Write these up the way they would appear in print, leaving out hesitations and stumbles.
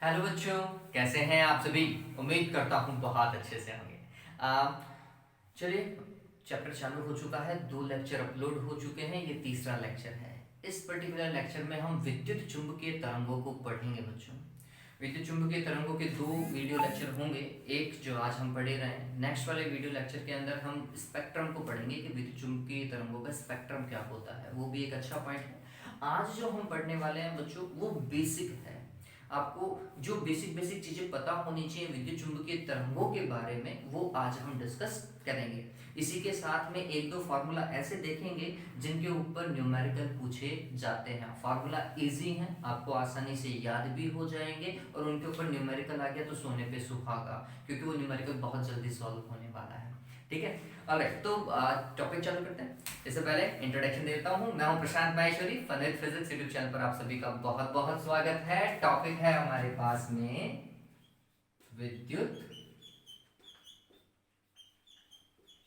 Hello बच्चों, कैसे हैं आप सभी। उम्मीद करता हूँ बहुत अच्छे से होंगे। चलिए, चैप्टर चालू हो चुका है, 2 लेक्चर अपलोड हो चुके हैं, ये तीसरा लेक्चर है। इस पर्टिकुलर लेक्चर में हम विद्युत चुंबकीय तरंगों को पढ़ेंगे बच्चों। विद्युत चुंबकीय तरंगों के 2 वीडियो लेक्चर होंगे, एक जो आज हम पढ़े रहे हैं। नेक्स्ट वाले वीडियो लेक्चर के अंदर हम स्पेक्ट्रम को पढ़ेंगे कि विद्युत चुंबकीय तरंगों का स्पेक्ट्रम क्या होता है, वो भी एक अच्छा पॉइंट है। आज जो हम पढ़ने वाले हैं बच्चों, वो बेसिक है। आपको जो बेसिक बेसिक चीजें पता होनी चाहिए विद्युत चुंबकीय तरंगों के बारे में, वो आज हम डिस्कस करेंगे। इसी के साथ में एक दो फार्मूला ऐसे देखेंगे जिनके ऊपर न्यूमेरिकल पूछे जाते हैं। फार्मूला इजी हैं, आपको आसानी से याद भी हो जाएंगे, और उनके ऊपर न्यूमेरिकल आ गया तो सोने पे सुहागा, क्योंकि वो न्यूमेरिकल बहुत जल्दी सॉल्व होने वाला है। ठीक है, ऑलराइट, तो टॉपिक चालू करते हैं। इससे पहले इंट्रोडक्शन देता हूं। मैं हूं Prashant Maheshwari, fun with physics YouTube channel पर आप सभी का बहुत बहुत स्वागत है। टॉपिक है हमारे पास में विद्युत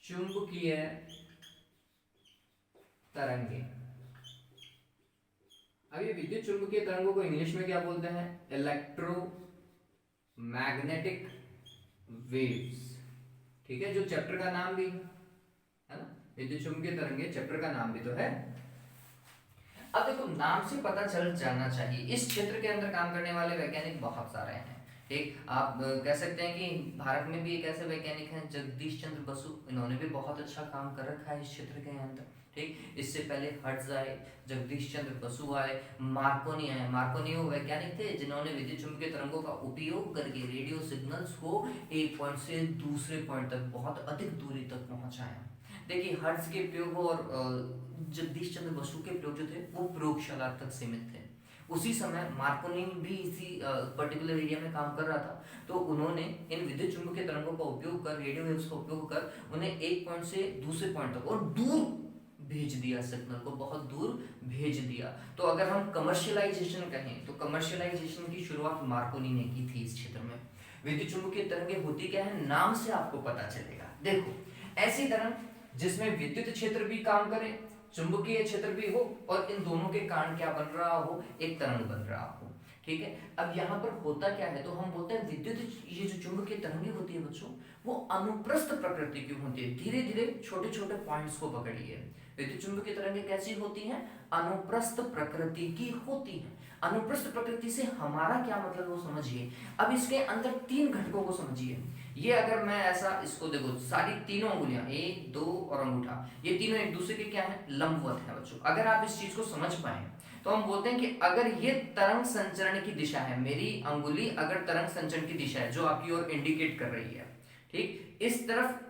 चुंबकीय तरंगे। अब ये विद्युत चुंबकीय तरंगों को इंग्लिश में क्या बोलते हैं? Electromagnetic waves. ठीक है, जो चैप्टर का नाम भी है ना, विद्युत चुंबकीय तरंगे, चैप्टर का नाम भी तो है। अब देखो, नाम से पता चल जाना चाहिए, इस क्षेत्र के अंदर काम करने वाले वैज्ञानिक बहुत सारे हैं। ठीक, आप कह सकते हैं कि भारत में भी एक ऐसे वैज्ञानिक हैं जगदीश चंद्र बसु, इन्होंने भी बहुत अच्छा काम कर रखा है इस क्षेत्र के अंदर। ठीक, इससे पहले हर्ट्ज आए, जगदीश चंद्र बसु आए, मार्कोनी आए। मार्कोनी वो वैज्ञानिक थे जिन्होंने विद्युत चुंबकीय तरंगों का उपयोग करके रेडियो सिग्नल्स को एक पॉइंट से दूसरे पॉइंट तक बहुत अधिक दूरी तक पहुंचाया। देखिए, हर्ट्ज के प्रयोग और जगदीश चंद्र बसु के प्रयोग जो थे वो प्रयोगशाला तक सीमित थे। उसी समय मार्कोनी भी इसी पर्टिकुलर एरिया में काम कर रहा था, तो उन्होंने इन विद्युत चुंबकीय तरंगों का उपयोग कर, रेडियो वेव्स का उपयोग कर, उन्हें एक पॉइंट से दूसरे पॉइंट तक और दूर भेज दिया, सिग्नल को बहुत दूर भेज दिया। तो अगर हम कमर्शियलाइजेशन कहें तो कमर्शियलाइजेशन की शुरुआत मार्कोनी ने की थी इस क्षेत्र में। विद्युत चुंबकीय तरंगें होती क्या है, नाम से आपको पता चलेगा। देखो, ऐसी तरंग जिसमें विद्युत क्षेत्र भी काम करे, चुंबकीय क्षेत्र भी हो, और इन दोनों के कारण क्या बन रहा हो, एक तरंग बन रहा हो। ठीक है, अब यहाँ पर होता क्या है, तो हम बोलते हैं विद्युत, ये जो चुंबकीय तरंगें होती है बच्चों, वो अनुप्रस्थ प्रकृति की होती है, धीरे धीरे छोटे छोटे पॉइंट्स को पकड़िए। विद्युत चुंबकीय तरंगें कैसी होती हैं? अनुप्रस्थ प्रकृति की होती हैं। अनुप्रस्थ प्रकृति से हमारा क्या मतलब वो समझिए। अब इसके अंदर 3 घटकों को समझिए। ये अगर मैं ऐसा इसको देखो, सारी तीनों उंगलियां, 1 2 और अंगूठा, ये तीनों एक दूसरे के क्या है? लंबवत है बच्चों। अगर आप इस चीज को समझ पाए तो हम बोलते हैं कि अगर ये तरंग संचरण की दिशा है, मेरी अंगुली अगर तरंग संचरण की दिशा है जो आपकी ओर इंडिकेट कर रही है, ठीक, इस तरफ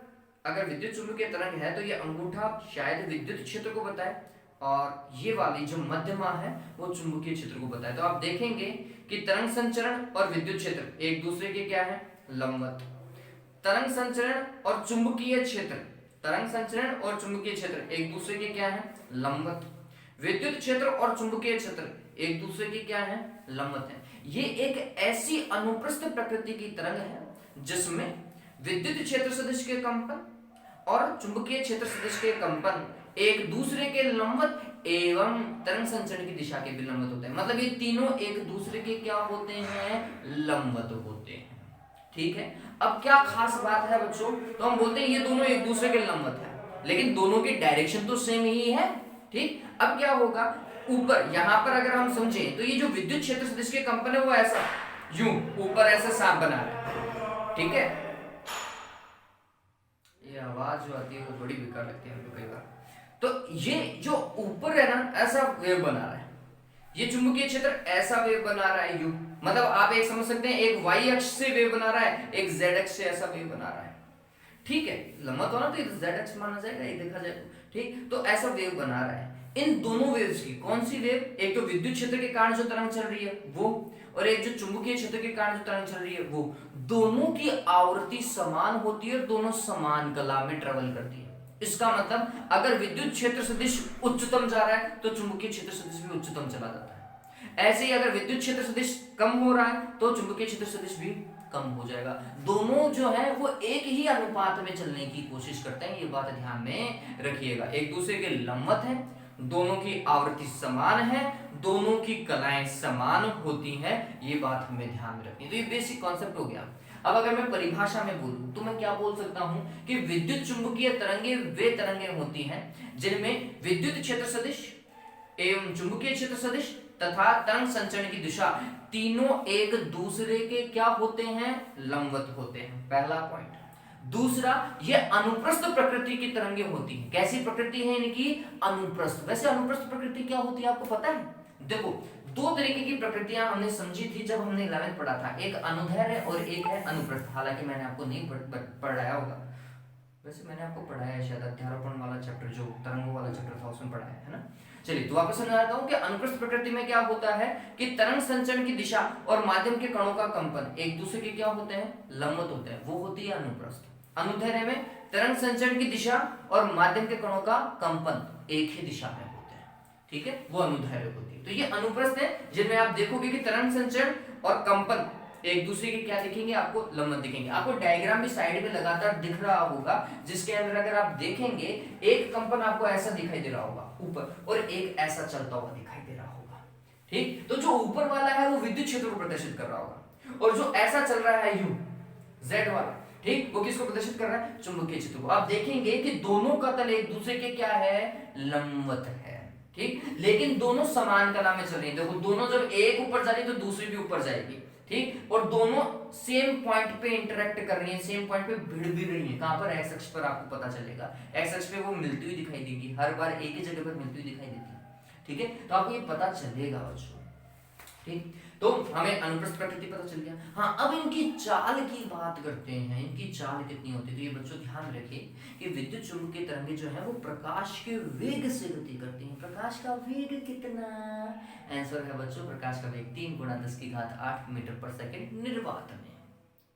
अगर विद्युत चुंबकीय तरंग है तो ये अंगूठा शायद विद्युत क्षेत्र को बताए, और ये वाली जो मध्यमा है वो चुंबकीय क्षेत्र को बताए। तो आप देखेंगे कि तरंग संचरण और विद्युत क्षेत्र एक दूसरे के क्या है? लंबवत। तरंग संचरण और चुंबकीय क्षेत्र, तरंग संचरण और चुंबकीय क्षेत्र एक दूसरे के क्या है? लंबवत। विद्युत क्षेत्र और चुंबकीय क्षेत्र एक दूसरे के क्या है? लंबवत है। ये एक ऐसी अनुप्रस्थ प्रकृति की तरंग है जिसमें विद्युत क्षेत्र सदिश के कंपन और चुंबकीय क्षेत्र सदिश के कंपन एक दूसरे के लंबवत एवं तरंग संचरण की दिशा के भी लंबवत होते हैं। मतलब ये तीनों एक दूसरे के क्या होते हैं? लंबवत होते हैं। ठीक है, अब क्या खास बात है बच्चों, तो हम बोलते हैं ये दोनों एक दूसरे के लंबवत है, लेकिन दोनों की डायरेक्शन तो सेम ही है। ठीक, अब क्या होगा, ऊपर यहां पर अगर हम समझे तो ये जो विद्युत क्षेत्र सदिश के कंपन है वो ऐसा यूं ऊपर ऐसा सांप बना रहा है। ठीक है, ये आवाज जो आती है वो बड़ी बेकार लगती है हमको कई बार। तो ये जो ऊपर है ना, ऐसा वेव बना रहा है, ये चुंबकीय क्षेत्र ऐसा वेव बना रहा है यू, मतलब आप एक समझ सकते हैं, एक वाई अक्ष से वेव बना रहा है, एक जेड अक्ष से ऐसा वेव बना रहा है। ठीक है, लंबा तो ना, तो जेड अक्ष माना जाएगा, ये देखा जाए ठीक, तो ऐसा वेव बना रहा है। इन दोनों वेव्स की कौन सी वेव, एक तो विद्युत क्षेत्र के कारण जो तरंग चल रही है वो, और एक जो चुंबकीय क्षेत्र के कारण जो तरंग चल रही है वो, दोनों की आवृत्ति समान होती है, दोनों समान कला में ट्रेवल करती है। इसका मतलब अगर विद्युत क्षेत्र सदिश उच्चतम जा रहा है तो चुंबकीय क्षेत्र सदिश भी उच्चतम चला जाता है। ऐसे ही अगर विद्युत क्षेत्र सदिश कम हो रहा है तो चुंबकीय क्षेत्र सदिश भी कम हो जाएगा। दोनों जो है वो एक ही अनुपात में चलने की कोशिश करते हैं, ये बात ध्यान में रखिएगा। एक दूसरे के लंबवत है, दोनों की आवृत्ति समान है, दोनों की कलाएं समान होती हैं, ये बात हमें ध्यान में रखनी है। तो ये बेसिक कॉन्सेप्ट हो गया। अब अगर मैं परिभाषा में बोलूं तो मैं क्या बोल सकता हूं कि विद्युत चुंबकीय तरंगे वे तरंगे होती हैं जिनमें विद्युत क्षेत्र सदिश एवं चुंबकीय क्षेत्र सदिश तथा तरंग संचरण की दिशा तीनों एक दूसरे के क्या होते हैं, लंबवत होते हैं, पहला पॉइंट। दूसरा, ये अनुप्रस्थ प्रकृति की तरंगे होती हैं। कैसी प्रकृति है इनकी, अनुप्रस्थ। वैसे अनुप्रस्थ प्रकृति क्या होती है आपको पता है? देखो, दो तरीके की प्रकृतियां हमने समझी थी जब हमने 11th पढ़ा था, एक अनुदैर्ध्य और एक है अनुप्रस्थ। हालांकि मैंने आपको नहीं पढ़ाया होगा, वैसे मैंने आपको पढ़ाया है शायद अध्यारोपण वाला चैप्टर, जो तरंगों वाला चैप्टर था उसमें पढ़ाया है ना। चलिए तो वापस समझाता हूं कि अनुप्रस्थ प्रकृति में क्या होता है कि तरंग संचरण की दिशा और माध्यम के कणों का कंपन एक दूसरे के क्या होते हैं, लंबवत होते हैं, वो होती है अनुप्रस्थ। अनुदैर्ध्य में तरंग संचरण की दिशा और माध्यम के कणों का कंपन एक ही दिशा में होते हैं, ठीक है, वो अनुदैर्ध्य होती है। तो ये अनुप्रस्थ है जिनमें आप देखोगे कि तरंग संचरण और कंपन एक दूसरे के क्या दिखेंगे, आपको लंबवत दिखेंगे। आपको डायग्राम भी साइड में लगातार दिख रहा होगा, जिसके अंदर अगर आप देखेंगे एक कंपन आपको ऐसा दिखाई दे रहा होगा ऊपर, और एक ऐसा चलता हुआ दिखाई दे रहा होगा, ठीक। तो जो ऊपर वाला है वो विद्युत क्षेत्र को प्रदर्शित कर रहा होगा, और जो ऐसा चल रहा है यू जेड वाला, ठीक, वो किसको प्रदर्शित कर रहा है, चुंबकीय क्षेत्र को। आप देखेंगे कि दोनों का तल एक दूसरे के क्या है, लंबवत है, ठीक, लेकिन दोनों समान कला में चल रही है। देखो, दोनों जब एक ऊपर जा रही है तो दूसरी भी ऊपर जाएगी, ठीक, और दोनों सेम पॉइंट पे इंटरेक्ट कर रही है, सेम पॉइंट पे भिड़ भी रही है। कहां पर, एक्स अक्ष पर आपको पता चलेगा, एक्स अक्ष पे वो मिलती हुई दिखाई देगी, हर बार एक ही जगह पर मिलती हुई दिखाई देती है, ठीक है। तो आपको ये पता चलेगा बच्चों, ठीक। तो हमें अनुप्रस्थ प्रकृति पता चल गया। हाँ, अब इनकी चाल की बात करते हैं, इनकी चाल कितनी होती है। तो ये बच्चों ध्यान रखिए कि विद्युत चुंबकीय तरंगे जो है वो प्रकाश के वेग से गति करती हैं। प्रकाश का वेग कितना, आंसर है बच्चों, प्रकाश का वेग 3 × 10⁸ मीटर पर सेकंड निर्वात में,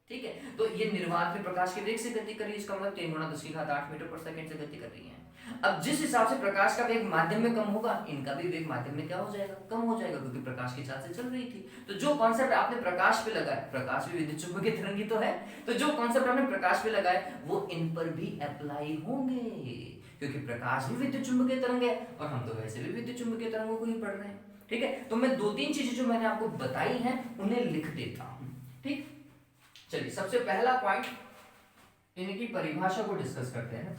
ठीक है। तो ये निर्वात में प्रकाश के वेग से गति कर रही है, इसका मतलब 3 × 10⁸ मीटर पर सेकंड से गति कर रही है। अब जिस हिसाब से प्रकाश का वेग माध्यम में कम होगा, इनका भी वेग माध्यम में क्या हो जाएगा, कम हो जाएगा, क्योंकि प्रकाश की चाल से चल रही थी। तो जो कॉन्सेप्ट आपने प्रकाश पे लगाया, प्रकाश भी विद्युत चुंबकीय तरंगी तो है, तो जो कॉन्सेप्ट आपने प्रकाश पे लगाए वो इन पर भी अप्लाई होंगे, क्योंकि प्रकाश भी विद्युत चुंबकीय तरंग है और हम तो वैसे भी विद्युत चुंबकीय तरंगों को ही पढ़ रहे हैं, ठीक है। तो मैं 2-3 चीजें जो मैंने आपको बताई हैं उन्हें लिख देता हूं, ठीक। चलिए, सबसे पहला पॉइंट, इनकी परिभाषा को डिस्कस करते हैं।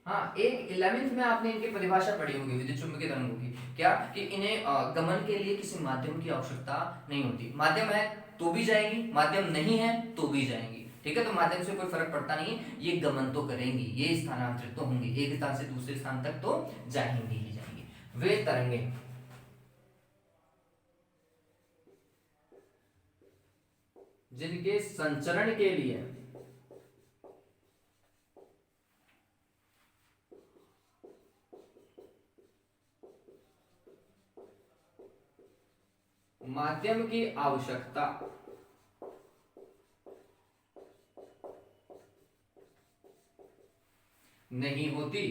हाँ, एक 11th में आपने इनकी परिभाषा पढ़ी होगी विद्युत चुंबकीय तरंगों की, क्या कि इन्हें गमन के लिए किसी माध्यम की आवश्यकता नहीं होती। माध्यम है तो भी जाएगी, माध्यम नहीं है तो भी जाएंगी, ठीक है। तो माध्यम से कोई फर्क पड़ता नहीं है, ये गमन तो करेंगी, ये स्थानांतरित तो होंगी, एक स्थान से दूसरे स्थान तक तो जाएंगी ही जाएंगी। वे तरंगे जिनके संचरण के लिए माध्यम की आवश्यकता नहीं होती,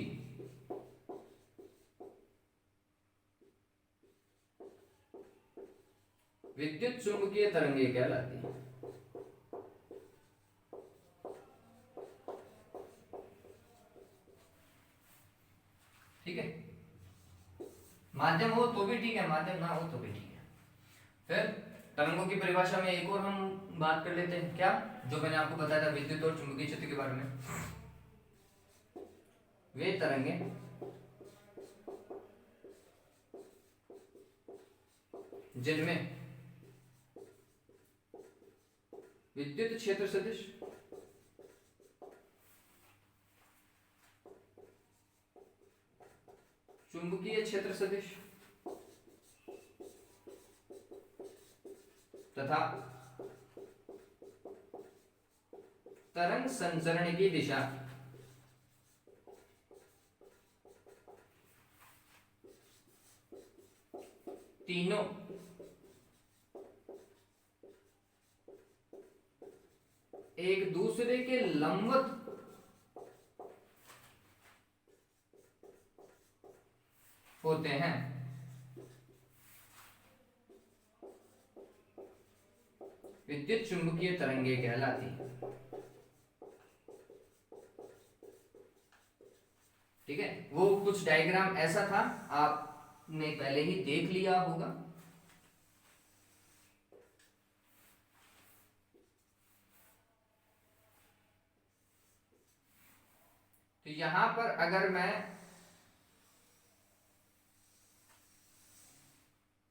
विद्युत चुंबकीय तरंगे कहलाती है, ठीक है। माध्यम हो तो भी ठीक है, माध्यम ना हो तो भी ठीक है। फिर तरंगों की परिभाषा में एक और हम बात कर लेते हैं, क्या, जो मैंने आपको बताया था विद्युत और चुंबकीय क्षेत्र के बारे में। वे तरंगे जिनमें विद्युत क्षेत्र सदिश चुंबकीय क्षेत्र सदिश तथा तरंग संचरण की दिशा तीनों एक दूसरे के लंबवत होते हैं, विद्युत चुंबकीय तरंगे कहलाती हैं। ठीक है, वो कुछ डायग्राम ऐसा था, आपने पहले ही देख लिया होगा। तो यहां पर अगर मैं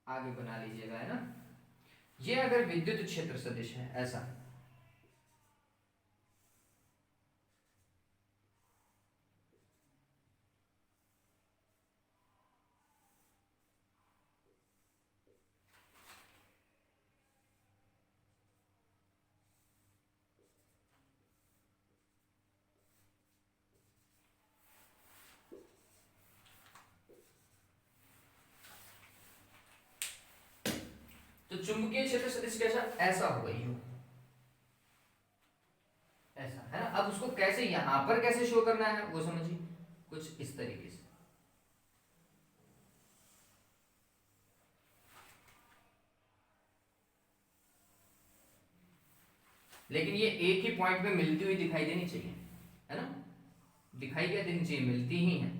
आगे बना लीजिएगा, है ना, ये अगर विद्युत क्षेत्र सदिश है ऐसा, तो चुंबकीय क्षेत्र सदिश कैसा, ऐसा होगा यू, ऐसा, है ना। अब उसको कैसे यहां पर कैसे शो करना है वो समझिए, कुछ इस तरीके से। लेकिन ये एक ही पॉइंट पे मिलती हुई दिखाई देनी चाहिए, है ना, दिखाई क्या देनी चाहिए, मिलती ही है।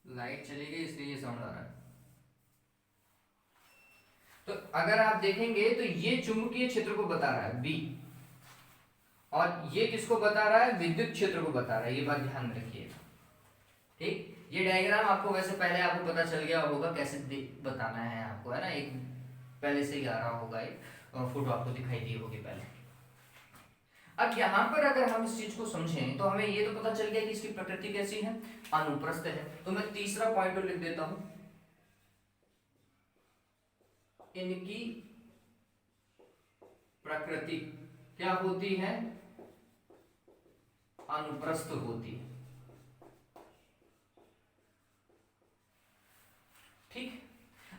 लाइट चली गई इसलिए ये साउंड आ रहा है। तो अगर आप देखेंगे तो ये चुंबकीय क्षेत्र को बता रहा है बी, और ये किसको बता रहा है, विद्युत क्षेत्र को बता रहा है, ये बात ध्यान में रखिएगा। ठीक, ये डायग्राम आपको वैसे पहले आपको पता चल गया होगा कैसे बताना है आपको, है ना, एक पहले से ही आ रहा होगा, एक फोटो आपको दिखाई दी होगी पहले। अब यहां पर अगर हम इस चीज को समझें तो हमें ये तो पता चल गया कि इसकी प्रकृति कैसी है, अनुप्रस्थ है। तो मैं तीसरा पॉइंट लिख देता हूं, इनकी प्रकृति क्या होती है, अनुप्रस्थ होती है। ठीक,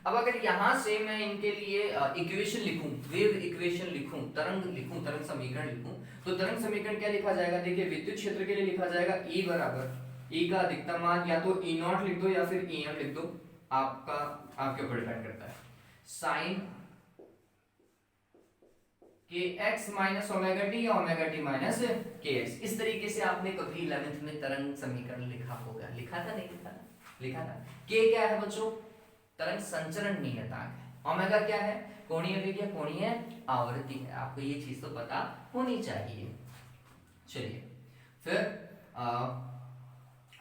अब अगर यहां से मैं इनके लिए इक्वेशन लिखूं, वेव इक्वेशन लिखूं, तरंग लिखूं, तरंग समीकरण लिखूं, तो तरंग समीकरण क्या लिखा जाएगा, देखिए विद्युत क्षेत्र के लिए लिखा जाएगा E बराबर E का अधिकतम मान या तो E0 लिख दो या फिर EM लिख दो, आपका आपके ऊपर डिपेंड करता है, sine kx minus omega T या ओमेगा टी माइनस kx। इस तरीके से आपने कभी 11th में तरंग समीकरण लिखा होगा, लिखा था नहीं लिखा था, लिखा था। k क्या है बच्चों, तरंग संचरण नियतांक है। ओमेगा क्या है, कोणीय वेग या कोणीय आवृत्ति है। आपको ये चीज तो पता होनी चाहिए। चलिए फिर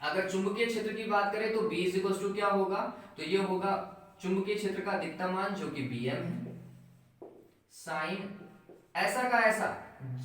अगर चुंबकीय क्षेत्र की बात करें तो B इक्वल टू क्या होगा, तो ये होगा चुंबकीय क्षेत्र का अधिकतम मान जो कि Bm है, साइन ऐसा का ऐसा,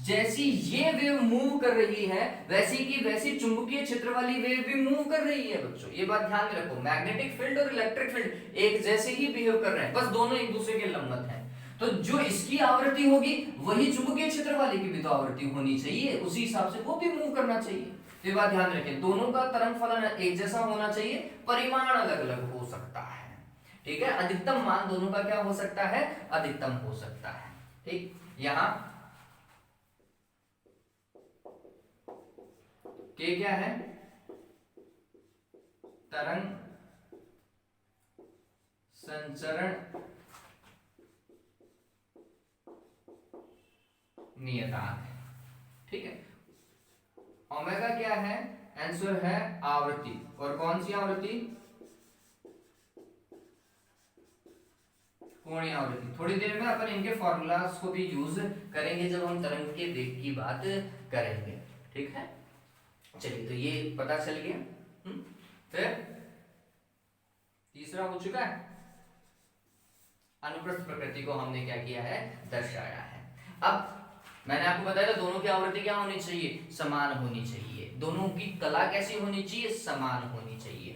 जैसी ये वेव मूव कर रही है वैसी की वैसी चुंबकीय क्षेत्र वाली वेव भी मूव कर रही है बच्चों, ये बात ध्यान में रखो। मैग्नेटिक फील्ड और इलेक्ट्रिक फील्ड एक जैसे ही बिहेव कर रहे हैं, बस दोनों एक दूसरे के लंबवत हैं। तो जो इसकी आवृत्ति होगी वही चुंबकीय क्षेत्र वाले की भी तो आवृत्ति होनी चाहिए, उसी हिसाब से वो भी मूव करना चाहिए। तो ये बात ध्यान रखें, दोनों का तरंग फलन एक जैसा होना चाहिए, परिमाण अलग अलग हो सकता है। ठीक है, अधिकतम मान दोनों का क्या हो सकता है, अधिकतम हो सकता है। ठीक, यहां के क्या है, तरंग संचरण नियतांक है। ठीक है, ओमेगा क्या है, आंसर है आवृत्ति, और कौन सी आवृत्ति, कोणीय आवृत्ति। थोड़ी देर में अपन इनके फॉर्मूलास को भी यूज करेंगे जब हम तरंग के वेग की बात करेंगे। ठीक है, चलिए तो ये पता चल गया। फिर तीसरा हो चुका है, अनुप्रस्थ प्रकृति को हमने क्या किया है, दर्शाया है। अब मैंने आपको बताया था दोनों की आवृत्ति क्या होनी चाहिए, समान होनी चाहिए, दोनों की कला कैसी होनी चाहिए, समान होनी चाहिए।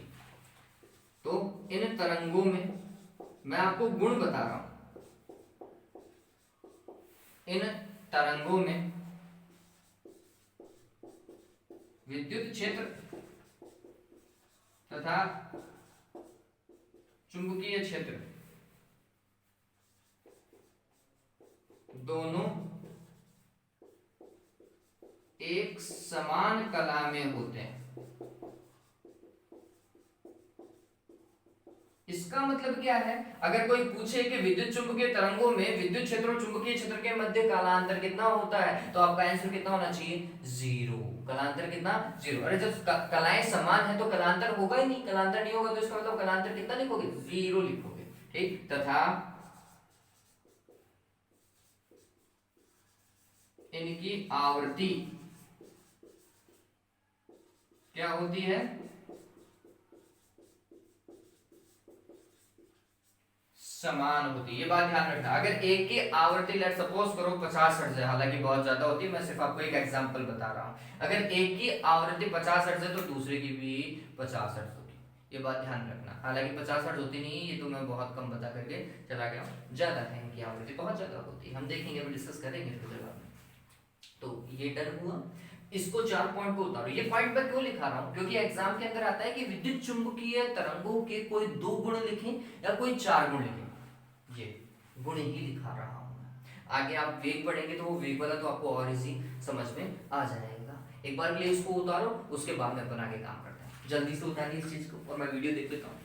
तो इन तरंगों में मैं आपको गुण बता रहा हूं, इन तरंगों में विद्युत क्षेत्र तथा चुंबकीय क्षेत्र दोनों एक समान कला में होते हैं। इसका मतलब क्या है? अगर कोई पूछे कि विद्युत चुंबकीय तरंगों में विद्युत क्षेत्र और चुंबकीय क्षेत्र के मध्य कालांतर कितना होता है, तो आपका आंसर कितना होना चाहिए? 0। कलांतर कितना? 0। अरे जब कलाएं समान है तो कलांतर होगा ही नहीं, कलांतर नहीं होगा तो इसका मतलब कलांतर कितना लिखोगे? 0 लिखोगे। ठीक, तथा इनकी आवृत्ति क्या होती है? समान होती है। ये बात ध्यान रखना। अगर एक की आवृत्ति लेट सपोज करो 50 हर्ट्ज है, हालांकि बहुत ज्यादा होती है, मैं सिर्फ आपको एक एग्जांपल बता रहा हूं। अगर एक की आवृत्ति 50 हर्ट्ज है तो दूसरे की भी 50 हर्ट्ज होगी। ये बात ध्यान रखना। हालांकि 50 हर्ट्ज होती नहीं, ये तो मैं बहुत कम बता करके चला गया हूं। ज्यादा है इनकी आवृत्ति, बहुत ज्यादा होती है। हम देखेंगे, अभी डिस्कस करेंगे थोड़ी देर बाद। तो ये डन हुआ। इसको 4 पॉइंट को उतारो। ये पॉइंट पर क्यों लिखा रहा हूं? क्योंकि एग्जाम के अंदर आता है कि विद्युत चुंबकीय तरंगों के कोई 2 गुण लिखें या कोई 4 गुण लिखें। ये गुण ही दिखा रहा हूं मैं। आगे आप वेग पढ़ेंगे तो वो वेग वाला तो आपको और इजी समझ में आ जाएगा। एक बार के लिए इसको उतारो, उसके बाद में अपन आगे काम करते हैं। जल्दी से उतारिए इस चीज को और मैं वीडियो देख लेता हूं।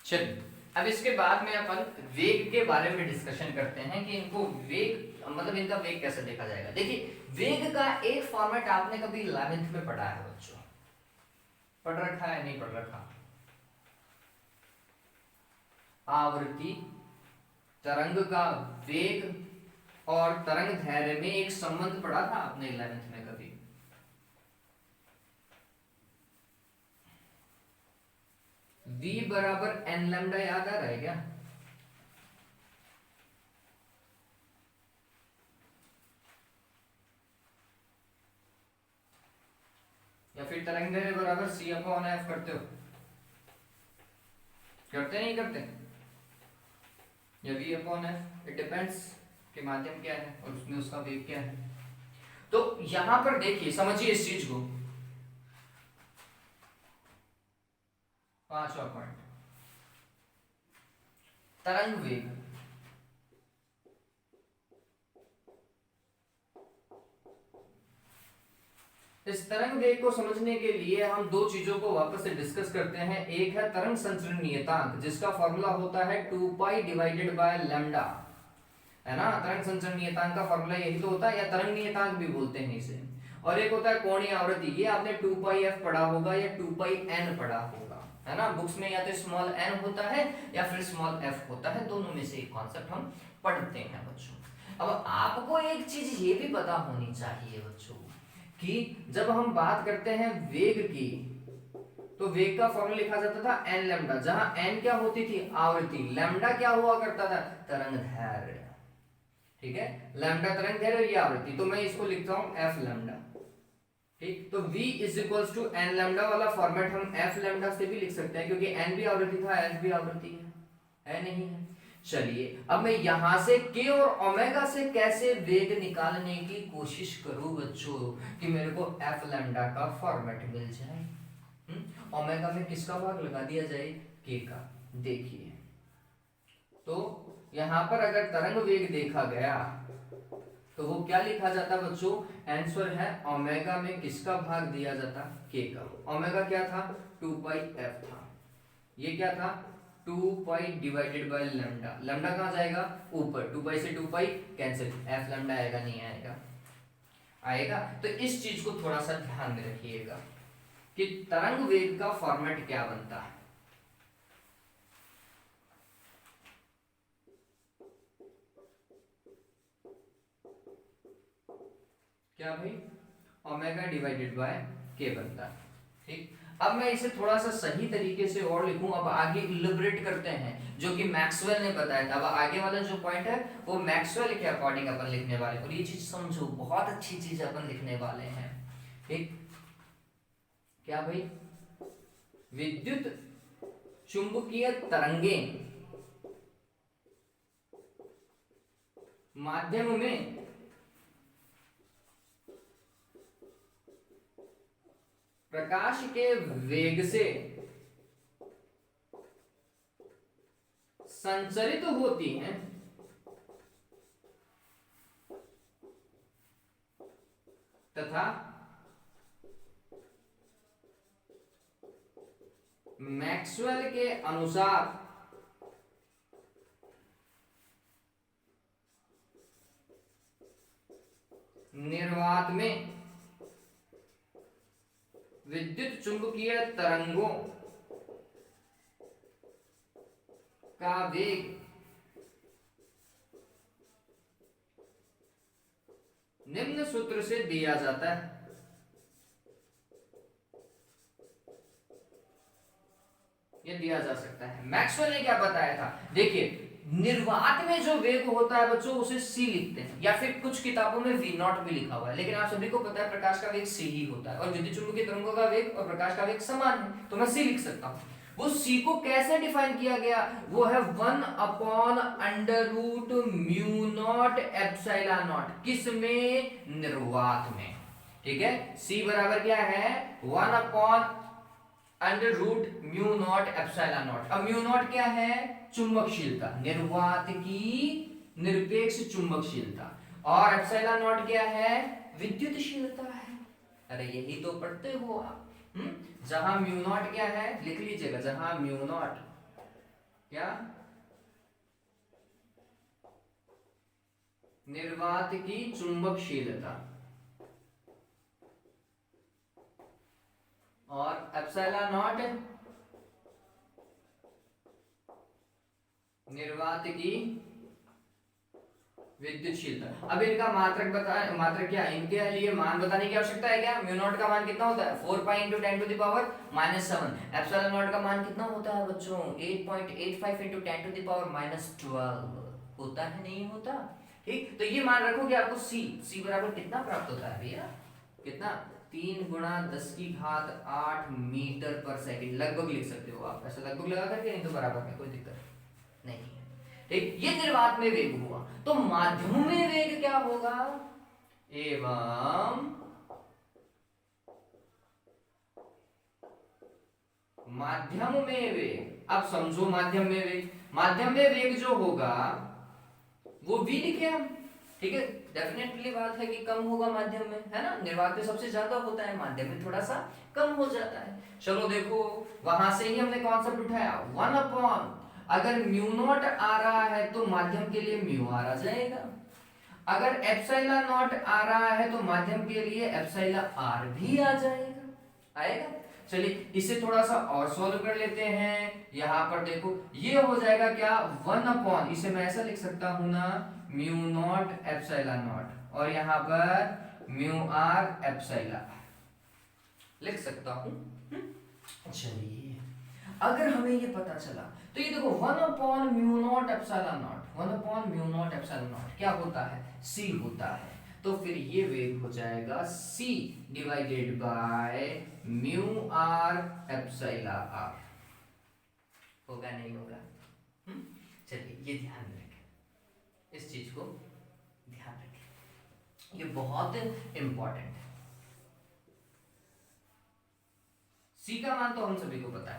चलिए, अब इसके बाद में अपन वेग के बारे में डिस्कशन करते हैं कि इनको वेग मतलब इनका वेग कैसे देखा जाएगा। देखिए, वेग का एक फॉर्मेट आपने कभी 11th में पढ़ा है बच्चों? पढ़ रखा है? नहीं पढ़ रखा? आवृत्ति, तरंग का वेग और तरंग दैर्घ्य में एक संबंध पढ़ा था आपने 11th में कभी? v बराबर n लैम्डा याद आ रहा है क्या? या फिर तरंग दैर्घ्य बराबर c अपॉन f करते हो? करते नहीं करते? या v upon f, it depends के माध्यम क्या है और उसमें उसका वेग क्या है। तो यहां पर देखिए, समझिए इस चीज को। 5वां पॉइंट, तरंग वेग। इस तरंग वेग को समझने के लिए हम 2 चीजों को वापस से डिस्कस करते हैं। एक है तरंग संचरण नियतांक, जिसका फॉर्मूला होता है 2 पाई डिवाइडेड बाय लैम्डा, है ना? तरंग संचरण नियतांक का फॉर्मूला यही तो होता है, या तरंग नियतांक भी बोलते हैं इसे। और एक होता है कोणीय आवृत्ति। ये आपने 2 पाई f पढ़ा होगा या 2 पाई n पढ़ा होगा, है ना? बुक्स में या तो स्मॉल n होता है या फिर स्मॉल f होता है, दोनों में से एक कॉन्सेप्ट हम पढ़ते हैं बच्चों। अब आपको एक चीज ये भी पता होनी चाहिए बच्चों कि जब हम बात करते हैं वेग की, तो वेग का फॉर्मूला लिखा जाता था n लैम्डा, जहां n क्या होती थी? आवृत्ति। लैम्डा क्या हुआ करता था? तरंग दैर्घ्य। ठीक है, लैम्डा तरंग दैर्घ्य, ये आवृत्ति। तो मैं इसको लिखता हूं f लैम्डा। ठीक, तो v is equals to n lambda वाला फॉर्मेट हम f लैम्डा से भी लिख सकते हैं, क्योंकि n भी आवृत्ति था, f भी आवृत्ति है नहीं है? चलिए, अब मैं यहां से k और ओमेगा से कैसे वेग निकालने की कोशिश करूं बच्चों कि मेरे को f लैम्डा का फॉर्मेट मिल जाए। ओमेगा में किसका भाग लगा दिया जाए? k का। देखिए, तो यहां पर अगर तरंग वेग देखा गया तो वो क्या लिखा जाता बच्चों? आंसर है ओमेगा में किसका भाग दिया जाता? k का। ओमेगा क्या था? 2 पाई f था। ये क्या था? 2 पाई डिवाइडेड बाय लैम्डा। लैम्डा कहां जाएगा? ऊपर। 2 पाई से 2 पाई कैंसिल, f लैम्डा आएगा? नहीं आएगा? आएगा। तो इस चीज को थोड़ा सा ध्यान में रखिएगा कि तरंग वेग का फॉर्मेट क्या बनता है। क्या भाई? ओमेगा डिवाइडेड बाय k बनता है। ठीक, अब मैं इसे थोड़ा सा सही तरीके से और लिखूं। अब आगे इलैबोरेट करते हैं जो कि मैक्सवेल ने बताया था। अब आगे वाला जो पॉइंट है वो मैक्सवेल के अकॉर्डिंग अपन लिखने वाले, और ये चीज समझो, बहुत अच्छी चीज अपन लिखने वाले हैं। ठीक, क्या भाई? विद्युत चुंबकीय तरंगें माध्यम में प्रकाश के वेग से संचरित होती हैं तथा मैक्सवेल के अनुसार निर्वात में विद्युत चुंबकीय तरंगों का वेग निम्न सूत्र से दिया जाता है। ये दिया जा सकता है। मैक्सवेल ने क्या बताया था, देखिए निर्वात में जो वेग होता है बच्चों उसे c लिखते हैं, या फिर कुछ किताबों में v नॉट भी लिखा हुआ है, लेकिन आप सभी को पता है प्रकाश का वेग c ही होता है और विद्युत चुंबकीय तरंगों का वेग और प्रकाश का वेग समान है, तो मैं c लिख सकता हूँ। वो c को कैसे डिफाइन किया गया, वो है 1/√μ0 एप्सिलॉन नॉट, किसमें, निर्वात में। ठीक है, c बराबर क्या है 1/√μ0 एप्सिलॉन नॉट। अब म्यू नॉट क्या है, चुंबकशीलता, निर्वात की निरपेक्ष चुंबकशीलता, और एप्सिलॉन नॉट क्या है, विद्युतशीलता है। अरे यही तो पढ़ते हो आप। जहां म्यू नॉट क्या है, लिख लीजिएगा, जहां म्यू नॉट क्या, निर्वात की चुंबकशीलता, और एप्सिलॉन नॉट निर्वात की विद्युतशीलता। अब इनका मात्रक मात्रक क्या, इनके लिए मान बताने की आवश्यकता है क्या। म्यू नॉट का मान कितना होता है 4 pi into 10 to the power -7। Epsilon naught का मान कितना होता है बच्चों 8.85 इंटू 10 टू द पावर -12 होता है, नहीं होता। ठीक, तो ये मान रखोगे आपको c बराबर कितना प्राप्त होता है भैया, कितना 3 × 10⁸ मीटर पर सेकंड, लगभग लिख सकते हो आप, ऐसा लगभग लगा करके, नहीं तो बराबर में, कोई दिक्कत नहीं है। ठीक, ये निर्वात में वेग हुआ, तो माध्यम में वेग क्या होगा, एवं माध्यम में वेग। अब समझो माध्यम में वेग, माध्यम में वेग जो होगा वो v लिखे हम। ठीक है, डेफिनेटली बात है कि कम होगा माध्यम में, है ना, निर्वात में सबसे ज्यादा होता है, माध्यम में थोड़ा सा कम हो जाता है। चलो देखो, वहां से ही हमने कॉन्सेप्ट उठाया 1/, अगर म्यू नॉट आ रहा है तो माध्यम के लिए म्यू आर आ जाएगा, अगर एप्सिलॉन नॉट आ रहा है तो माध्यम के लिए एप्सिलॉन आर भी आ जाएगा, आएगा। चलिए इसे थोड़ा सा और सॉल्व कर लेते हैं। यहां पर देखो ये हो जाएगा क्या 1/, इसे मैं ऐसा लिख सकता हूं ना, म्यू नॉट एप्सिलॉन नॉट, और यहां पर म्यू आर एप्सिलॉन लिख सकता हूं। चलिए अगर हमें ये पता चला तो ये देखो 1/μ0 एप्सिलॉन नॉट, 1/μ0 एप्सिलॉन नॉट क्या होता है, c होता है। तो फिर ये वेग हो जाएगा c divided by mu R epsilon R, होगा नहीं होगा। चलिए ये ध्यान रखें, इस चीज को ध्यान रखें, ये बहुत इंपॉर्टेंट है। c का मान तो हम सभी को पता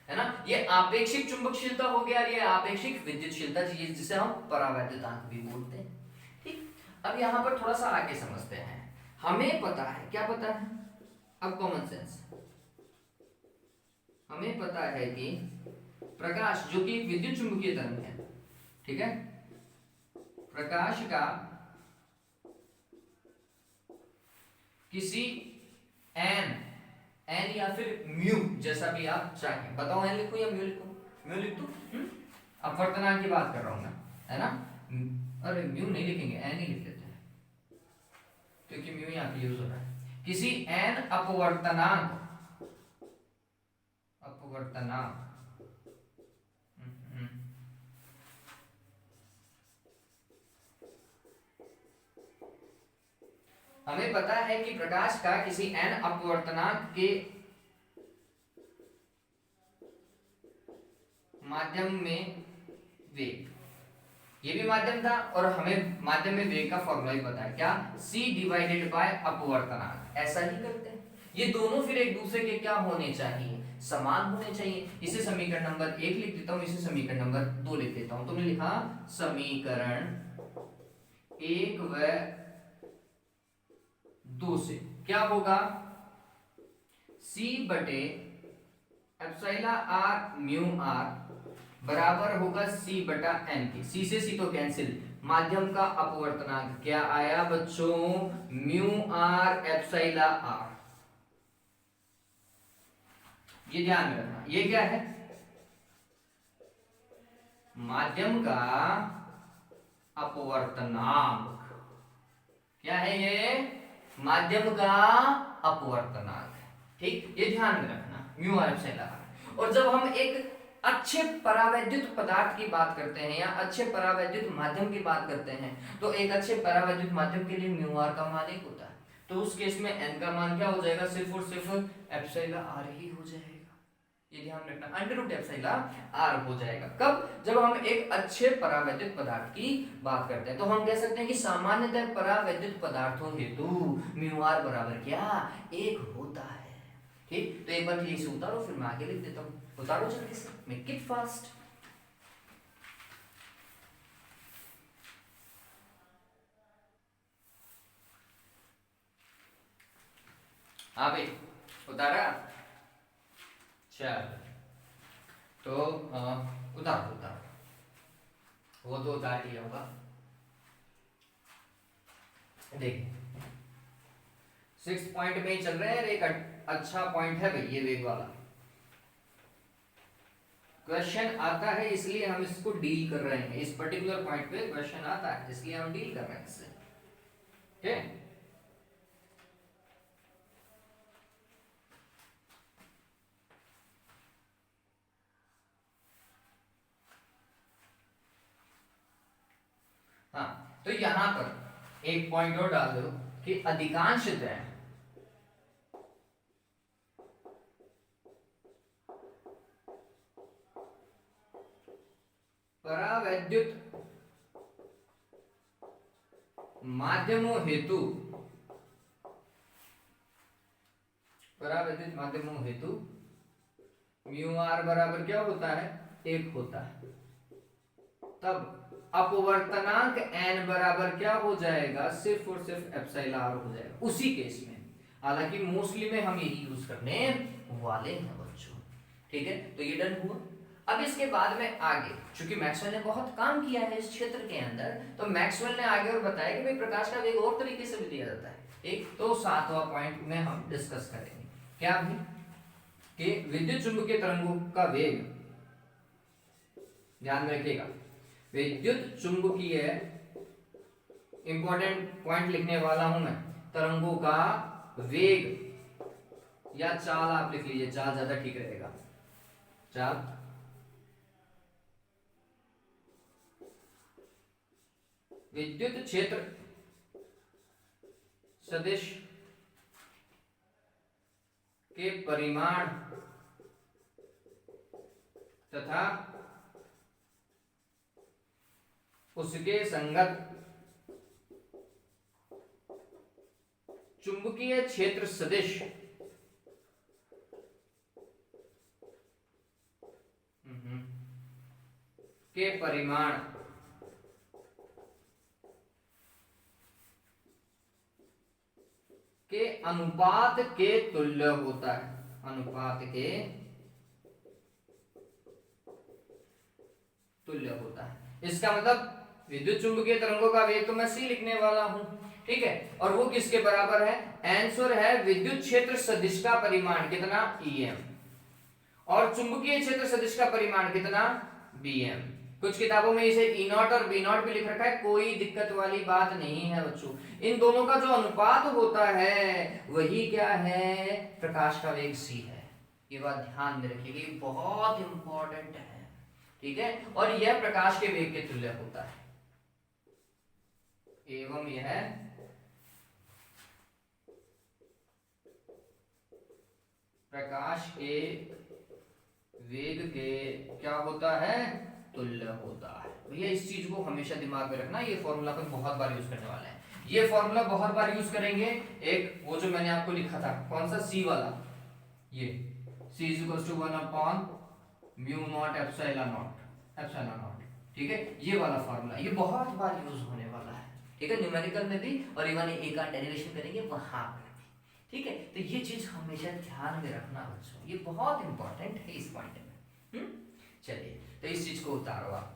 है ना, ये आपेक्षिक चुंबकशीलता हो गया, ये आपेक्षिक विद्युतशीलता जिसे हम परावैद्युतांक भी बोलते हैं। ठीक, अब यहां पर थोड़ा सा आगे समझते हैं। हमें पता है, क्या पता है, अब कॉमन सेंस, हमें पता है कि प्रकाश जो कि एक विद्युत चुंबकीय तरंग है, ठीक है, प्रकाश का किसी n या फिर म्यू, जैसा भी आप चाहें, बताओ n लिखूं या म्यू लिखूं, म्यू लिख दूं, अपवर्तनांक की बात कर रहा हूं मैं, है ना। अरे म्यू नहीं लिखेंगे, n ही लिख लेते हैं क्योंकि म्यू यहां पे यूज हो रहा है। किसी n अपवर्तनांक हमें पता है कि प्रकाश का किसी n अपवर्तनांक के माध्यम में वेग, ये भी माध्यम था, और हमें माध्यम में वेग का फॉर्मूला भी पता है, क्या, c डिवाइडेड बाय अपवर्तनांक। ऐसा ही करते हैं, ये दोनों फिर एक दूसरे के क्या होने चाहिए, समान होने चाहिए। इसे समीकरण नंबर 1 लिख देता हूं, इसे समीकरण नंबर 2 लिख देता हूं। तुमने लिखा समीकरण 1 व 2 से क्या होगा, C बटे एप्सिलॉन आर म्यू आर बराबर होगा C बटा n के। C से C तो कैंसिल, माध्यम का अपवर्तनांक क्या आया बच्चों, म्यू आर एप्सिलॉन आर। ये ध्यान में रखना, ये क्या है, माध्यम का अपवर्तनांक। क्या है ये, माध्यम का अपवर्तनांक। ठीक, ये ध्यान में रखना, म्यू आर एप्सिलॉन आर। और जब हम एक अच्छे परावैद्युत पदार्थ की बात करते हैं या अच्छे परावैद्युत माध्यम की बात करते हैं, तो एक अच्छे परावैद्युत माध्यम के लिए म्यू आर का मान 1 होता है। तो उस केस में n का मान क्या हो जाएगा, सिर्फ और सिर्फ एप्सिलॉन आर ही हो जाएगा। ये ध्यान रखना, अंडर रूट एप्सिलॉन आर हो जाएगा। कब, जब हम एक अच्छे परावैद्युत पदार्थ की बात करते हैं। तो हम कह सकते हैं कि सामान्यतः परावैद्युत पदार्थों हेतु म्यू आर बराबर क्या, 1 होता है। ठीक, तो एक बार इसे उतारो, फिर मैं आगे लिख देता हूं। उतारो जल्दी से, मेक इट फास्ट। हाँ भाई, उतारा, चल तो उतारो उतारो, वो तो उतार लिया होगा। देखिए 6 पॉइंट में ही चल रहे हैं, एक अच्छा पॉइंट है भाई ये वेग वाला। क्वेश्चन आता है इसलिए हम इसको डील कर रहे हैं, इस पर्टिकुलर पॉइंट पे क्वेश्चन आता है इसलिए हम डील कर रहे हैं इससे। ठीक, हाँ, तो यहां पर एक पॉइंट और डाल दो कि अधिकांशतः परावैद्युत माध्यमों हेतु, परावैद्युत माध्यमों हेतु म्यू आर बराबर क्या होता है, 1 होता है। तब अपवर्तनांक n बराबर क्या हो जाएगा, सिर्फ और सिर्फ एप्सिलॉन आर हो जाएगा उसी केस में। हालांकि मोस्टली में हम यही यूज करने वाले हैं बच्चों। ठीक है, तो ये डन हुआ। अब इसके बाद में आगे, चूंकि मैक्सवेल ने बहुत काम किया है इस क्षेत्र के अंदर, तो मैक्सवेल ने आगे और बताया कि भाई प्रकाश का वेग और तरीके से भी दिया जाता है। ठीक, तो 7वां पॉइंट में हम डिस्कस करेंगे क्या भी, कि विद्युत चुंबकीय तरंगों का वेग, ध्यान में रखिएगा, विद्युत चुंबकीय, इंपॉर्टेंट पॉइंट लिखने वाला हूं मैं, तरंगों का वेग या चाल आप लिख लीजिए, चाल ज्यादा ठीक रहेगा, चाल विद्युत क्षेत्र सदिश के परिमाण तथा उसके संगत चुंबकीय क्षेत्र सदिश के परिमाण के अनुपात के तुल्य होता है, अनुपात के तुल्य होता है। इसका मतलब विद्युत चुंबकीय तरंगों का वेग तो मैं c लिखने वाला हूं, ठीक है, और वो किसके बराबर है, आंसर है विद्युत क्षेत्र सदिश का परिमाण कितना, em, और चुंबकीय क्षेत्र सदिश का परिमाण कितना, bm। कुछ किताबों में इसे E0 और B0 भी लिख रखा है, कोई दिक्कत वाली बात नहीं है बच्चों। इन दोनों का जो अनुपात होता है वही क्या है, प्रकाश का वेग c है। ये बात ध्यान में रखिएगा, ये बहुत इंपॉर्टेंट है, ठीक है, और यह प्रकाश के वेग के तुल्य होता है। एवं यह प्रकाश के वेग के क्या होता है, तुल्य होता है। भैया इस चीज को हमेशा दिमाग में रखना, ये फॉर्मूला पर बहुत बार यूज करने वाले हैं, ये फॉर्मूला बहुत बार यूज करेंगे। एक वो जो मैंने आपको लिखा था, कौन सा, सी वाला, ये C is equal to 1 upon mu naught epsilon naught. ठीक है, ये वाला फार्मूला ये बहुत बार यूज होने वाला है। ठीक है, न्यूमेरिकल में भी और इवन एक आध डेरिवेशन करेंगे वहां पर भी। ठीक है, तो ये चीज हमेशा ध्यान में रखना बच्चों, ये बहुत इंपॉर्टेंट है इस पॉइंट में। चलिए, तो इस चीज को उतारो आप।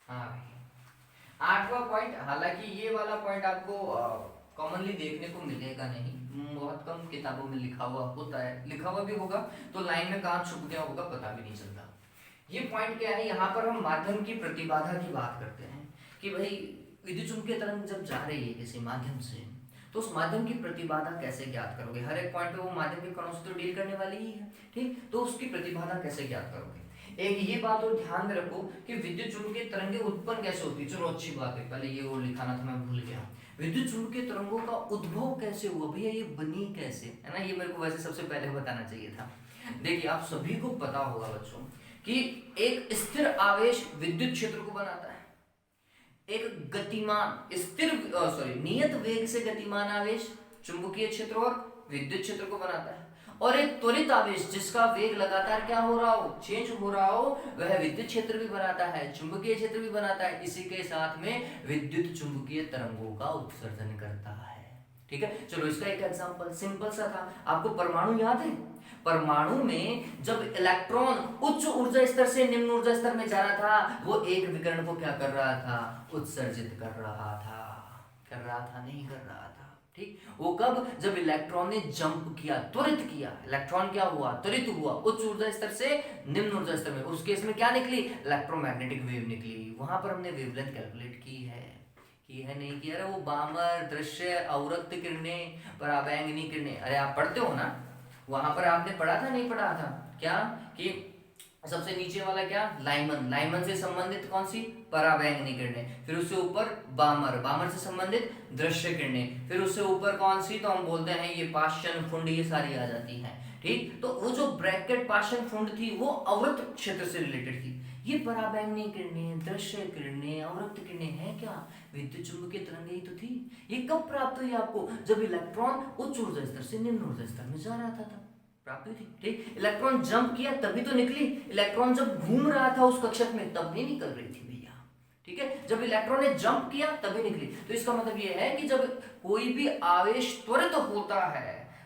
हाँ भाई, आठवां पॉइंट, हालांकि ये वाला पॉइंट आपको कॉमनली देखने को मिलेगा नहीं, बहुत कम किताबों में लिखा हुआ होता है, लिखा हुआ भी होगा तो लाइन में कहाँ छुप गया होगा पता भी नहीं चलता। ये पॉइंट क्या है, यहाँ पर हम माध्यम की प्रतिबाधा की बात करते हैं कि भाई विद्युत चुम्बकीय तरंग जब जा रही है किसी माध्यम से, तो उस माध्यम की प्रतिबाधा कैसे ज्ञात करोगे। हर एक पॉइंट पे वो माध्यम के कणों से तो डील करने वाली ही है, ठीक, तो उसकी प्रतिबाधा कैसे ज्ञात करोगे। एक ये बात और ध्यान में रखो कि विद्युत चुम्बकीय तरंगें उत्पन्न कैसे होती है। चलो अच्छी बात है, पहले ये और लिखाना था, मैं भूल गया। विद्युत चुम्बकीय तरंगों का उद्भव कैसे हुआ भैया, ये बनी कैसे, है ना, ये मेरे को वैसे सबसे पहले बताना चाहिए था। देखिए, आप सभी को पता होगा बच्चों कि एक स्थिर आवेश विद्युत क्षेत्र को बनाता है, एक गतिमान नियत वेग से गतिमान आवेश चुंबकीय क्षेत्र और विद्युत क्षेत्र को बनाता है, और एक त्वरित आवेश जिसका वेग लगातार क्या हो रहा हो, चेंज हो रहा हो, वह विद्युत क्षेत्र भी बनाता है, चुंबकीय क्षेत्र भी बनाता है। इसी के साथ में विद्युत चुंबकीय तरंगों का उत्सर्जन करता है। ठीक है, चलो इसका एक एग्जांपल सिंपल सा था, आपको परमाणु याद है। परमाणु में जब इलेक्ट्रॉन उच्च ऊर्जा स्तर से निम्न ऊर्जा स्तर में जा रहा था, वो एक विकिरण को क्या कर रहा था, उत्सर्जित कर रहा था। नहीं कर रहा था, ठीक। वो कब, जब इलेक्ट्रॉन ने जंप किया, त्वरित किया, इलेक्ट्रॉन क्या हुआ, त्वरित हुआ उच्च ऊर्जा स्तर से निम्न ऊर्जा स्तर में। उस केस में क्या निकली, इलेक्ट्रोमैग्नेटिक वेव निकली। वहां पर हमने वेवलेंथ कैलकुलेट की है नहीं की, अरे वो बामर, दृश्य, अवरक्त किरणें, पराबैंगनी किरणें, अरे आप पढ़ते हो ना, वहां पर आपने पढ़ा था नहीं पढ़ा था क्या, कि सबसे नीचे वाला क्या, लाइमन से संबंधित कौन सी, पराबैंगनी किरणें, फिर उससे ऊपर बामर से संबंधित दृश्य किरणें, फिर उससे ऊपर कौन सी, तो हम बोलते हैं ये पाषाण फुंड, ये सारी आ जाती हैं, ठीक। तो वो जो ब्रैकेट पाषाण फुंड थी वो अवरक्त क्षेत्र से रिलेटेड थी। ये पराबैंगनी किरणें, दृश्य किरणें, अवरक्त किरणें हैं क्या, विद्युत चुम्बकीय तरंगें ही तो थी। ये कब प्राप्त हुई आपको, जब इलेक्ट्रॉन उच्च ऊर्जा स्तर से निम्न ऊर्जा स्तर में जा रहा था तब प्राप्त हुई थी, ठीक। इलेक्ट्रॉन जंप किया तभी तो निकली, इलेक्ट्रॉन जब घूम रहा था उस कक्षक में तब नहीं निकल रही थी भैया, ठीक है। जब इलेक्ट्रॉन ने जंप किया तभी निकली। तो इसका मतलब ये है कि जब कोई भी आवेश त्वरित होता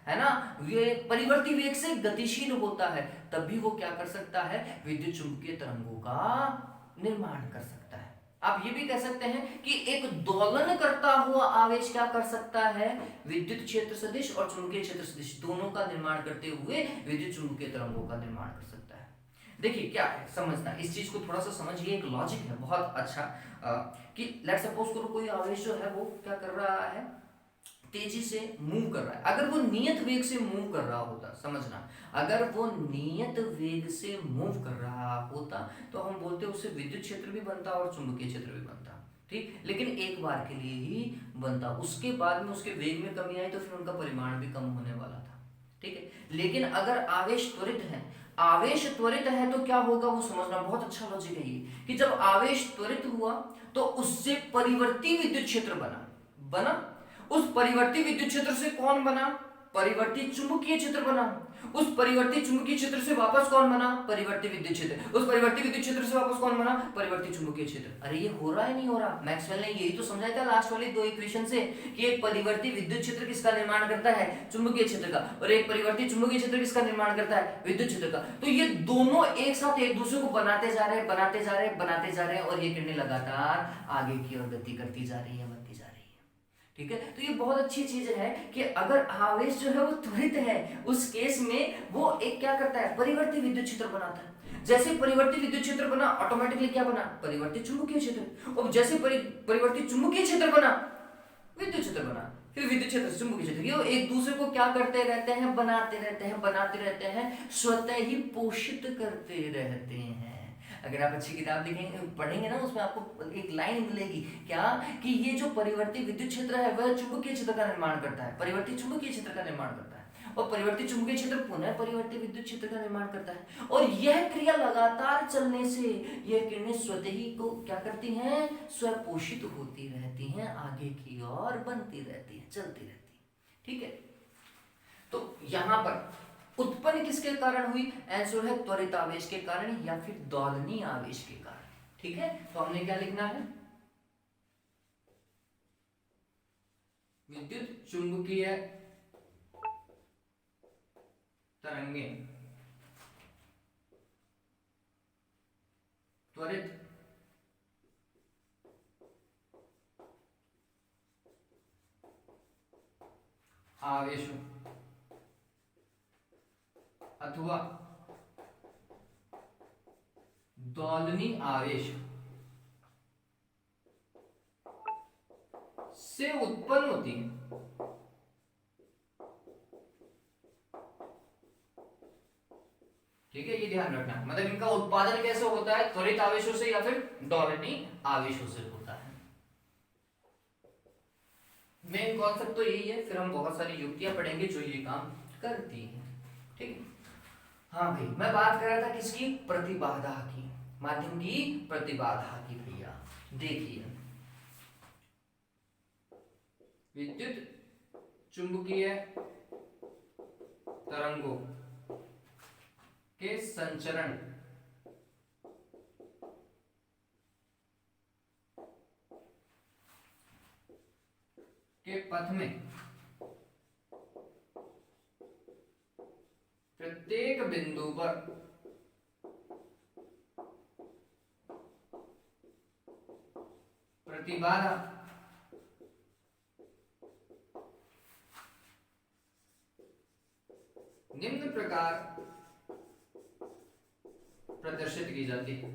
है ना, ये परिवर्ती वेग से गतिशील होता है, तभी वो क्या कर सकता है, विद्युत चुम्बकीय तरंगों का निर्माण कर सकता है। आप ये भी कह सकते हैं कि एक दोलन करता हुआ आवेश क्या कर सकता है, विद्युत क्षेत्र सदिश और चुंबकीय क्षेत्र सदिश दोनों का निर्माण करते हुए विद्युत चुम्बकीय तरंगों का निर्माण कर सकता है। देखिए क्या है, समझना इस चीज को थोड़ा सा समझिए, एक लॉजिक है बहुत अच्छा, कि लेट्स सपोज करो कोई आवेश जो है वो क्या कर रहा है, तेजी से मूव कर रहा है। अगर वो नियत वेग से मूव कर रहा होता, समझना, अगर वो नियत वेग से मूव कर रहा होता तो हम बोलते उससे विद्युत क्षेत्र भी बनता और चुंबकीय क्षेत्र भी बनता, ठीक। लेकिन एक बार के लिए ही बनता, उसके बाद में उसके वेग में कमी आई तो फिर उनका परिमाण भी कम होने वाला था, ठीक है। लेकिन अगर आवेश त्वरित है तो क्या होगा वो समझना, बहुत अच्छा लॉजिक है ये, कि जब आवेश त्वरित हुआ तो उससे परिवर्ती विद्युत क्षेत्र बना, उस परिवर्ती विद्युत क्षेत्र से कौन बना, परिवर्ती चुंबकीय क्षेत्र बना, उस परिवर्ती चुंबकीय क्षेत्र से वापस कौन बना, परिवर्ती विद्युत क्षेत्र, उस परिवर्ती विद्युत क्षेत्र से वापस कौन बना, परिवर्ती चुंबकीय क्षेत्र। अरे ये हो रहा है नहीं हो रहा, मैक्सवेल ने यही तो समझाया था लास्ट वाली दो इक्वेशन से, कि एक परिवर्ती विद्युत क्षेत्र किसका निर्माण करता है, चुंबकीय क्षेत्र का, और एक परिवर्ती चुंबकीय क्षेत्र किसका निर्माण करता है, विद्युत क्षेत्र का। तो ये दोनों एक साथ एक दूसरे को बनाते जा रहे हैं और ये किरणें लगातार आगे की ओर गति करती जा रही है, ठीक है। तो ये बहुत अच्छी चीज है कि अगर आवेश जो है वो त्वरित है, उस केस में वो एक क्या करता है, परिवर्ती विद्युत क्षेत्र बनाता है। जैसे परिवर्ती विद्युत क्षेत्र बना, ऑटोमेटिकली क्या बना, परिवर्ती चुंबकीय क्षेत्र, और जैसे परिवर्ती चुंबकीय क्षेत्र बना, विद्युत क्षेत्र बना। फिर विद्युत क्षेत्र चुंबकीय क्षेत्र, ये एक दूसरे को क्या करते रहते हैं, बनाते रहते हैं, स्वतः ही पोषित करते रहते हैं। अगर आप अच्छी किताब लिखेंगे पढ़ेंगे ना, उसमें आपको एक लाइन मिलेगी क्या, कि ये जो परिवर्ती विद्युत क्षेत्र है वह चुंबकीय क्षेत्र का निर्माण करता है, परिवर्ती चुंबकीय क्षेत्र का निर्माण करता है, और परिवर्ती चुंबकीय क्षेत्र पुनः परिवर्ती विद्युत क्षेत्र का निर्माण करता है। और यह क्रिया लगातार चलने से यह किरणें स्वतः ही को क्या करती हैं, स्वपोषित होती रहती हैं, आगे की ओर बनती रहती हैं, चलती रहती हैं। ठीक है, तो यहां पर उत्पन्न किसके कारण हुई, आंसर है त्वरित आवेश के कारण या फिर दोलनीय आवेश के कारण। ठीक है, तो हमने क्या लिखना है, विद्युत चुंबकीय तरंगें त्वरित आवेशों अथवा दोलनीय आवेश से उत्पन्न होती है। ठीक है, ये ध्यान रखना, मतलब इनका उत्पादन कैसे होता है, त्वरित आवेशों से या फिर दोलनीय आवेशों से होता है। मेन कॉन्सेप्ट तो यही है, फिर हम बहुत सारी युक्तियां पढ़ेंगे जो ये काम करती हैं। ठीक है, हाँ भाई, मैं बात कर रहा था किसकी, प्रतिबाधा की, माध्यम की प्रतिबाधा की। भैया देखिए, विद्युत चुंबकीय तरंगों के संचरण के पथ में प्रत्येक बिंदु पर प्रतिबाधा निम्न प्रकार प्रदर्शित की जाती है।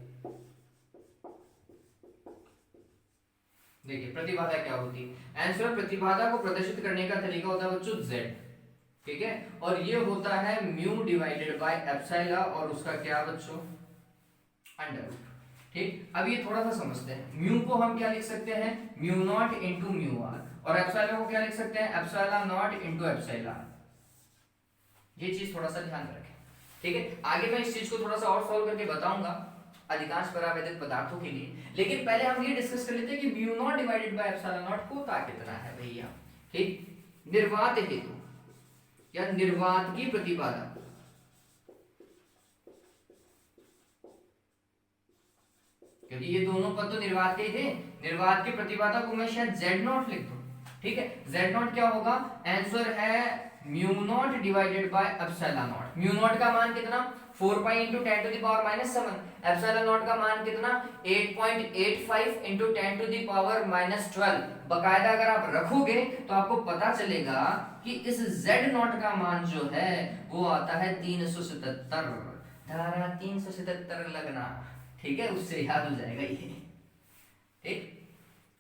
देखिए प्रतिबाधा क्या होती है, आंसर प्रतिबाधा को प्रदर्शित करने का तरीका होता है बच्चों Z। ठीक है, और ये होता है म्यू डिवाइडेड बाय एप्सिलॉन, और उसका क्या बच्चों, अंडर रूट। ठीक, अब ये थोड़ा सा समझते हैं, म्यू को हम क्या लिख सकते हैं, mu naught into mu R, और एप्सिलॉन को क्या लिख सकते हैं, एप्सिलॉन नॉट इंटू एप्सिलॉन। ये चीज थोड़ा सा ध्यान रखें। ठीक है, आगे मैं इस चीज को थोड़ा सा और सॉल्व करके बताऊंगा अधिकांश परावैद्युत पदार्थों के लिए, लेकिन पहले हम ये डिस्कस कर लेते हैं कि mu naught divided by epsilon not होता कितना है भैया। ठीक, निर्वात हेतु या निर्वात की प्रतिबाधा, क्योंकि ये दोनों पद तो निर्वात के ही थे, निर्वात की प्रतिबाधा को मैं शायद Z नॉट लिख दूं। ठीक है, Z नॉट क्या होगा, आंसर है mu naught divided by epsilon naught. Mu naught का मान कितना, 4 pi into 10 to the power -7, epsilon naught का मान कितना, 8.85 इंटू 10 टू द पावर -12। बकायदा अगर आप रखोगे तो आपको पता चलेगा कि इस Z नॉट का मान जो है वो आता है 377, धारा 377 लगना। ठीक है, उससे याद हो जाएगा ये। ठीक,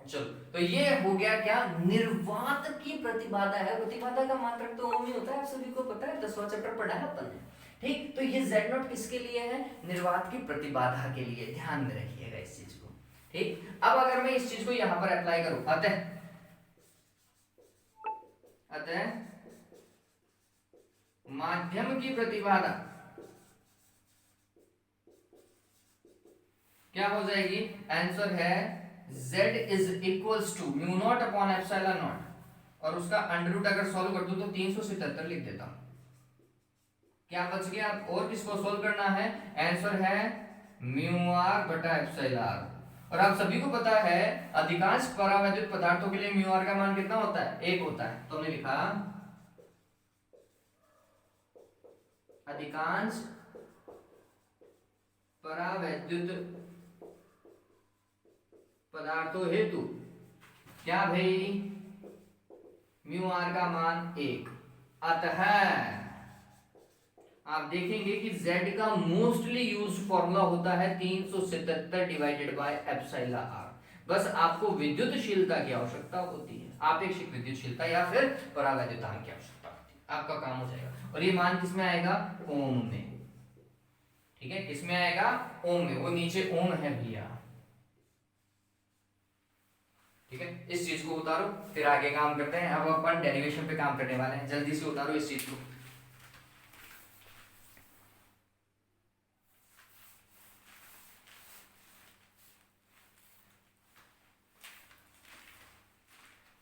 चलो, तो ये हो गया क्या, निर्वात की प्रतिबाधा है। प्रतिबाधा का मात्रक तो ओम ही होता है, आप सभी को पता है, 10वां चैप्टर पढ़ा है अपन ने। ठीक, तो ये Z नॉट किसके लिए है, निर्वात की प्रतिबाधा के लिए, ध्यान में रखिएगा इस चीज को। ठीक, अब अगर मैं इस चीज को यहां पर अप्लाई करूं, अतः माध्यम की प्रतिबाधा क्या हो जाएगी, आंसर है Z is equals to mu naught upon epsilon naught, और उसका अंडर रूट अगर सॉल्व कर दूं तो 377 लिख देता हूं। क्या बच गया, और किसको सॉल्व करना है, आंसर है म्यू आर बटा एप्सिलॉन। और आप सभी को पता है अधिकांश परावैद्युत पदार्थों के लिए म्यू आर का मान कितना होता है, 1 होता है। तो हमने लिखा अधिकांश परावैद्युत पदार्थों हेतु क्या भाई, म्यू आर का मान 1। अतः आप देखेंगे कि Z का मोस्टली यूज्ड फॉर्मूला होता है 377 डिवाइडेड बाय एप्सिलॉन आर। बस आपको विद्युतशीलता की आवश्यकता होती है, आपेक्षिक विद्युतशीलता या फिर परावैद्युतांक की आवश्यकता होती है, आपका काम हो जाएगा। और ये मान किसमें आएगा? ओम में। ठीक है, किसमें आएगा? ओम में। वो नीचे ओम है भैया। ठीक है, इस चीज को उतारो, फिर आगे काम करते हैं। अब अपन डेरिवेशन पे काम करने वाले हैं, जल्दी से उतारो इस चीज को।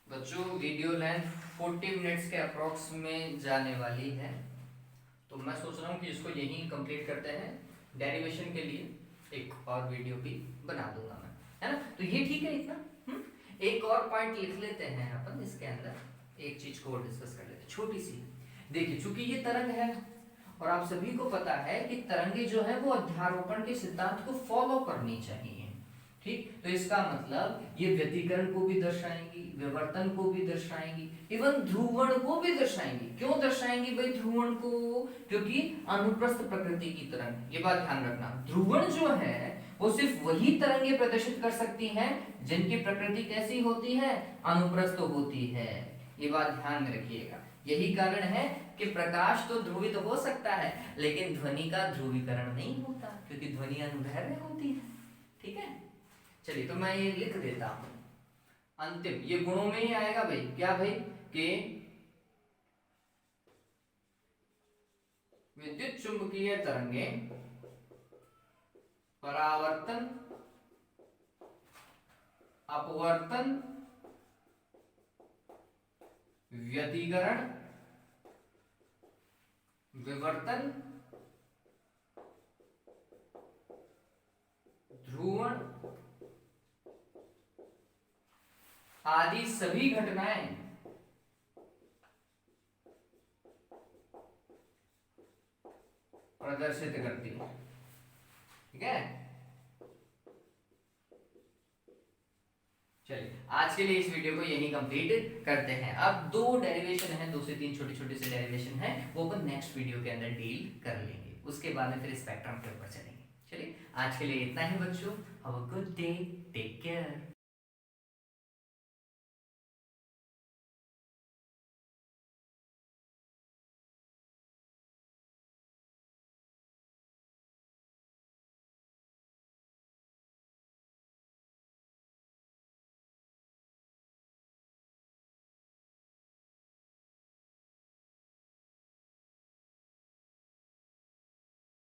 बच्चों वीडियो लेंथ 40 मिनट्स के अप्रोक्स में जाने वाली है, तो मैं सोच रहा हूँ कि इसको यहीं कंप्लीट करते हैं। डेरिवेशन के लिए एक और वीडियो भी बना दूंगा मैं, है ना? तो ये ठीक है इतना। एक और पॉइंट लिख लेते हैं अपन इसके अंदर, एक चीज को और डिस्कस कर लेते हैं, छोटी सी। देखिए, चूंकि ये तरंग है और आप सभी को पता है कि तरंगे जो है वो अध्यारोपण के सिद्धांत को फॉलो करनी चाहिए। ठीक, तो इसका मतलब ये व्यतिकरण को भी दर्शाएंगी, विवर्तन को भी दर्शाएंगी, इवन ध्रुवण को भी दर्शाएंगी। क्यों दर्शाएंगी भाई ध्रुवण को? क्योंकि अनुप्रस्थ प्रकृति की तरंग, ये बात ध्यान रखना, ध्रुवण जो है वो सिर्फ वही तरंगे प्रदर्शित कर सकती हैं जिनकी प्रकृति कैसी होती है? अनुप्रस्थ होती है। ये बात ध्यान में रखिएगा। यही कारण है कि प्रकाश तो ध्रुवित हो सकता है, लेकिन ध्वनि का ध्रुवीकरण नहीं होता, क्योंकि ध्वनि अनुदैर्घ्य होती है। ठीक है, चलिए तो मैं ये लिख देता हूं अंतिम, ये गुणों में ही आएगा भाई। क्या भाई? कि विद्युत चुंबकीय तरंगे परावर्तन, अपवर्तन, व्यतिकरण, विवर्तन, ध्रुवण आदि सभी घटनाएं प्रदर्शित करती है। ठीक है, चलिए आज के लिए इस वीडियो को यही कंप्लीट करते हैं। अब दो डेरिवेशन है, 2 से 3 छोटे छोटे से डेरिवेशन है, वो अपन नेक्स्ट वीडियो के अंदर डील कर लेंगे। उसके बाद में फिर स्पेक्ट्रम के ऊपर चलेंगे। चलिए आज के लिए इतना ही बच्चों। Have a good day, take care.